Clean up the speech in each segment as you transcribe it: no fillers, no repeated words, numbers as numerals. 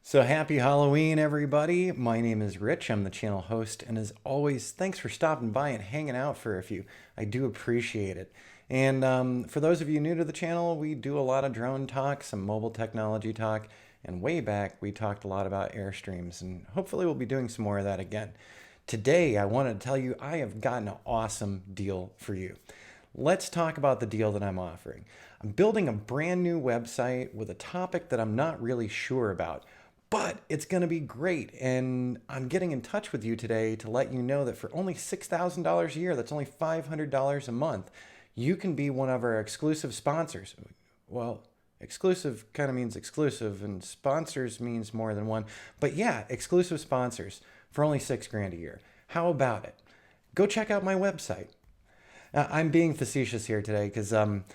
So happy Halloween, everybody. My name is Rich. I'm the channel host. And as always, thanks for stopping by and hanging out for a few. I do appreciate it. And for those of you new to the channel, we do a lot of drone talk, some mobile technology talk. And way back, we talked a lot about Airstreams. And hopefully we'll be doing some more of that again. Today, I wanted to tell you I have got an awesome deal for you. Let's talk about the deal that I'm offering. I'm building a brand new website with a topic that I'm not really sure about, but it's going to be great. And I'm getting in touch with you today to let you know that for only $6,000 a year, that's only $500 a month, you can be one of our exclusive sponsors. Well, exclusive kind of means exclusive, and sponsors means more than one. But yeah, exclusive sponsors for only 6 grand a year. How about it? Go check out my website. I'm being facetious here today because I'm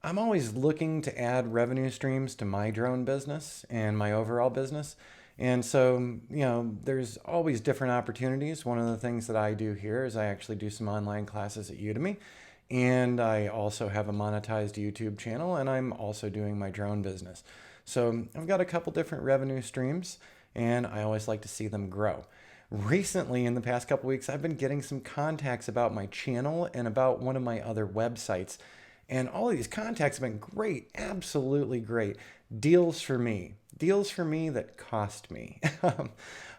always looking to add revenue streams to my drone business and my overall business. And so, there's always different opportunities. One of the things that I do here is I actually do some online classes at Udemy. And I also have a monetized YouTube channel, and I'm also doing my drone business. So I've got a couple different revenue streams, and I always like to see them grow. Recently, in the past couple weeks, I've been getting some contacts about my channel and about one of my other websites. And all of these contacts have been great, absolutely great. Deals for me that cost me.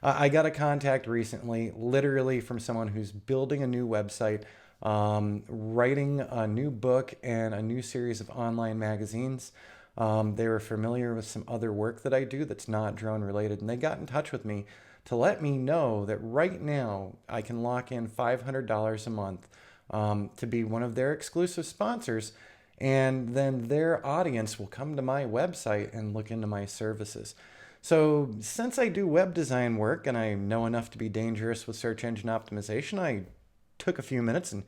I got a contact recently, literally from someone who's building a new website, writing a new book and a new series of online magazines. They were familiar with some other work that I do that's not drone related, and they got in touch with me to let me know that right now I can lock in $500 a month to be one of their exclusive sponsors, and then their audience will come to my website and look into my services. So since I do web design work and I know enough to be dangerous with search engine optimization, I took a few minutes and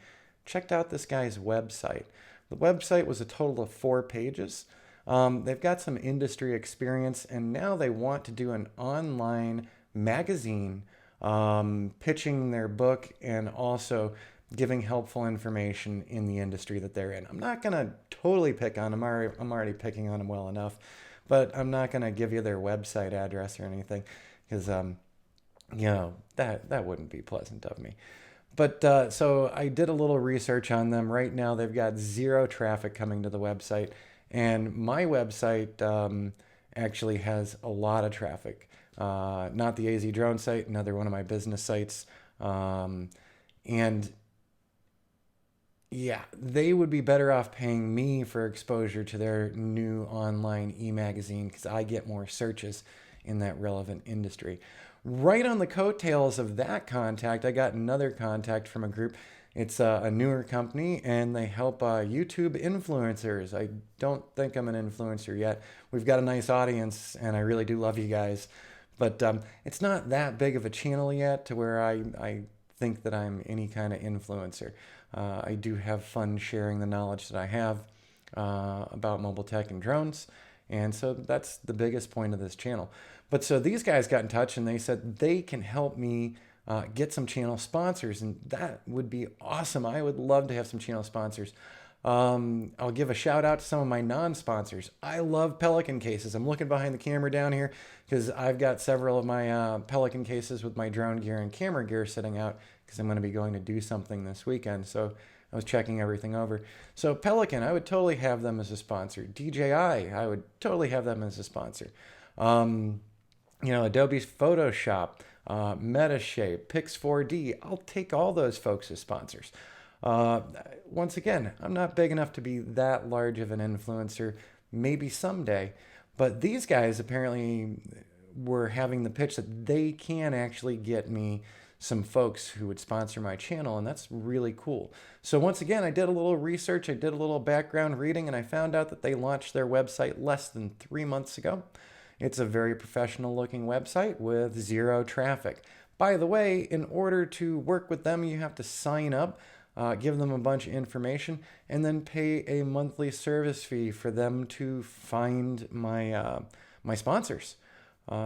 checked out this guy's website. The website was a total of 4 pages. They've got some industry experience, and now they want to do an online magazine pitching their book and also giving helpful information in the industry that they're in. I'm not going to totally pick on them. I'm already picking on them well enough, but I'm not going to give you their website address or anything because, that wouldn't be pleasant of me. But so I did a little research on them. Right now, they've got 0 traffic coming to the website, and my website actually has a lot of traffic. Not the AZ Drone site, another one of my business sites. And yeah, they would be better off paying me for exposure to their new online e-magazine because I get more searches in that relevant industry. Right on the coattails of that contact, I got another contact from a group. It's a newer company, and they help YouTube influencers. I don't think I'm an influencer yet. We've got a nice audience, and I really do love you guys. But it's not that big of a channel yet to where I think that I'm any kind of influencer. I do have fun sharing the knowledge that I have about mobile tech and drones. And so that's the biggest point of this channel. But so these guys got in touch and they said they can help me get some channel sponsors. And that would be awesome. I would love to have some channel sponsors. I'll give a shout out to some of my non-sponsors. I love Pelican cases. I'm looking behind the camera down here because I've got several of my Pelican cases with my drone gear and camera gear sitting out because I'm going to be going to do something this weekend. So I was checking everything over. So Pelican, I would totally have them as a sponsor. DJI, I would totally have them as a sponsor. Adobe's Photoshop, Metashape, Pix4D, I'll take all those folks as sponsors. Once again, I'm not big enough to be that large of an influencer, maybe someday, but these guys apparently were having the pitch that they can actually get me some folks who would sponsor my channel, and that's really cool. So once again, I did a little research, I did a little background reading, and I found out that they launched their website less than 3 months ago. It's a very professional looking website with 0 traffic. By the way, in order to work with them, you have to sign up, give them a bunch of information, and then pay a monthly service fee for them to find my sponsors.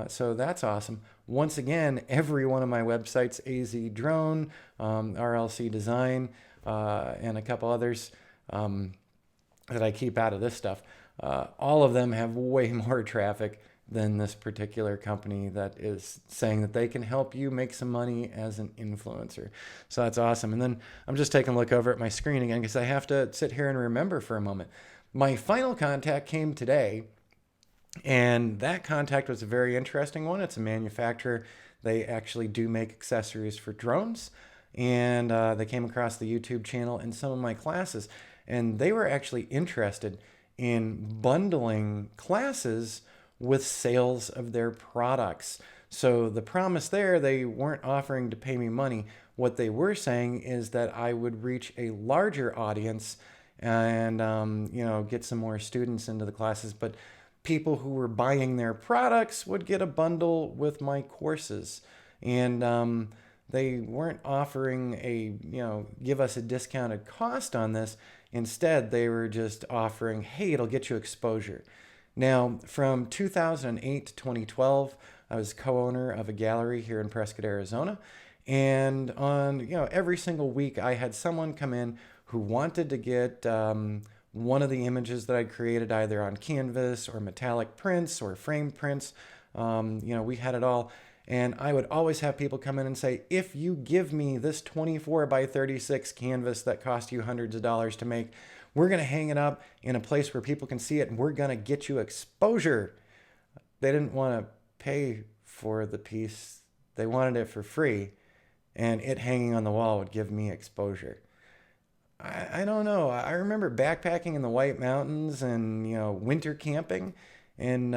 So that's awesome. Once again, every one of my websites, AZ Drone, RLC Design, and a couple others that I keep out of this stuff, all of them have way more traffic than this particular company that is saying that they can help you make some money as an influencer. So that's awesome. And then I'm just taking a look over at my screen again because I have to sit here and remember for a moment. My final contact came today, and that contact was a very interesting one. It's a manufacturer. They actually do make accessories for drones, and they came across the YouTube channel in some of my classes, and they were actually interested in bundling classes with sales of their products. So the promise there, they weren't offering to pay me money. What they were saying is that I would reach a larger audience and get some more students into the classes, but people who were buying their products would get a bundle with my courses. And they weren't offering give us a discounted cost on this. Instead, they were just offering, hey, it'll get you exposure. Now, from 2008 to 2012, I was co-owner of a gallery here in Prescott, Arizona. And on every single week, I had someone come in who wanted to get one of the images that I created either on canvas or metallic prints or frame prints. We had it all. And I would always have people come in and say, if you give me this 24 by 36 canvas that cost you hundreds of dollars to make, we're going to hang it up in a place where people can see it, and we're going to get you exposure. They didn't want to pay for the piece. They wanted it for free, and it hanging on the wall would give me exposure. I don't know. I remember backpacking in the White Mountains and, winter camping, and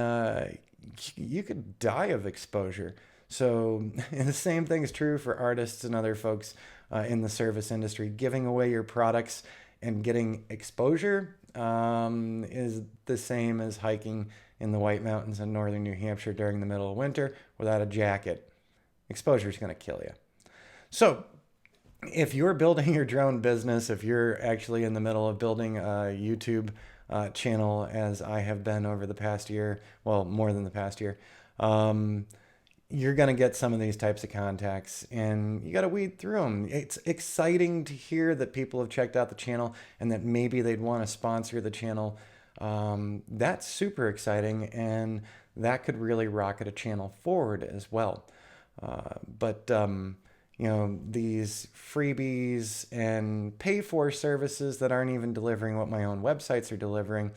you could die of exposure. So the same thing is true for artists and other folks in the service industry. Giving away your products and getting exposure is the same as hiking in the White Mountains in northern New Hampshire during the middle of winter without a jacket. Exposure is going to kill you. So if you're building your drone business, if you're actually in the middle of building a YouTube channel, as I have been over the past year, well, more than the past year, you're going to get some of these types of contacts, and you got to weed through them. It's exciting to hear that people have checked out the channel and that maybe they'd want to sponsor the channel. That's super exciting, and that could really rocket a channel forward as well. But these freebies and pay for services that aren't even delivering what my own websites are delivering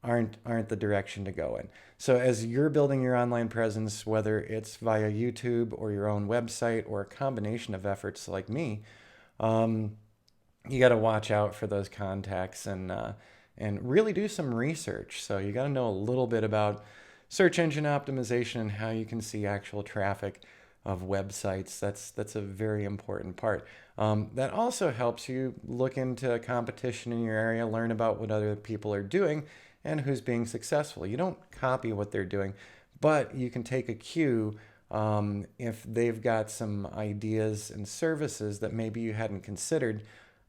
aren't the direction to go in. So as you're building your online presence, whether it's via YouTube or your own website or a combination of efforts like me, you got to watch out for those contacts and really do some research. So you got to know a little bit about search engine optimization and how you can see actual traffic of websites. That's a very important part. That also helps you look into competition in your area, learn about what other people are doing and who's being successful. You don't copy what they're doing, but you can take a cue if they've got some ideas and services that maybe you hadn't considered.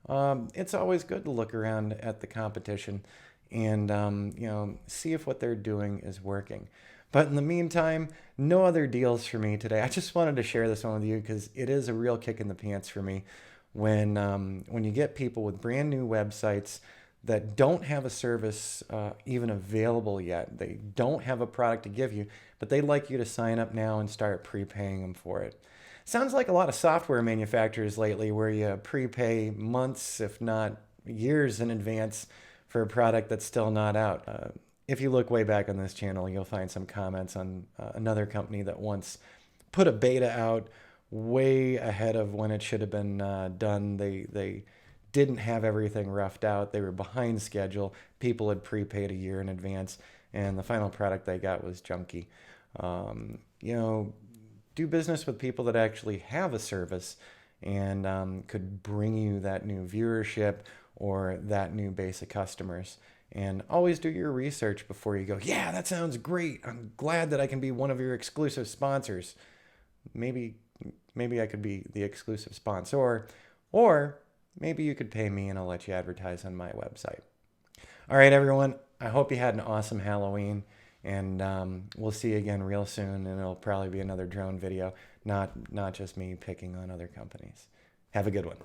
It's always good to look around at the competition and see if what they're doing is working. But in the meantime, no other deals for me today. I just wanted to share this one with you because it is a real kick in the pants for me when you get people with brand new websites that don't have a service even available yet. They don't have a product to give you, but they'd like you to sign up now and start prepaying them for it. Sounds like a lot of software manufacturers lately where you prepay months, if not years in advance for a product that's still not out. If you look way back on this channel, you'll find some comments on another company that once put a beta out way ahead of when it should have been done. They didn't have everything roughed out. They were behind schedule. People had prepaid a year in advance, and the final product they got was junky. Do business with people that actually have a service and could bring you that new viewership or that new base of customers. And always do your research before you go, yeah, that sounds great. I'm glad that I can be one of your exclusive sponsors. Maybe I could be the exclusive sponsor, or maybe you could pay me and I'll let you advertise on my website. All right, everyone. I hope you had an awesome Halloween, and we'll see you again real soon, and it'll probably be another drone video, not just me picking on other companies. Have a good one.